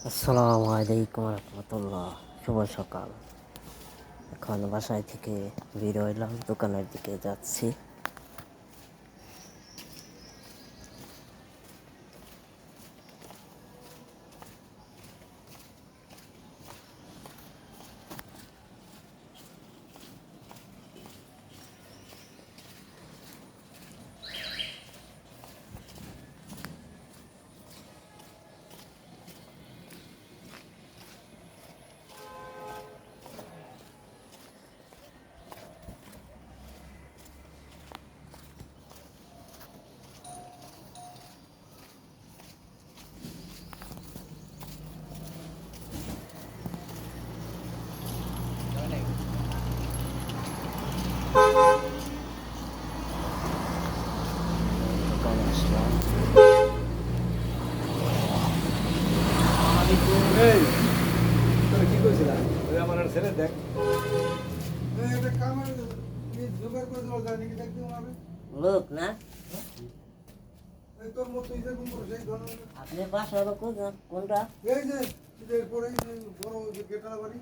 আসসালামু আলাইকুম রহমতুল্লাহ। শুভ সকাল। এখন বাসায় থেকে বের হইলাম, দোকানের দিকে যাচ্ছি। দোকানে আসলাম। এই তোরা কি করছিলাম ওই আমার আর ছেলে দেখ একটা কামের জোগাড় করে দেওয়া যায় নাকি দেখতে হবে লোক না, এই তোর মতো এরকম করে সেই ধরনের আপনি বাসা কোনটা? এই যে এরপরে বড় যে গেটালা বাড়ি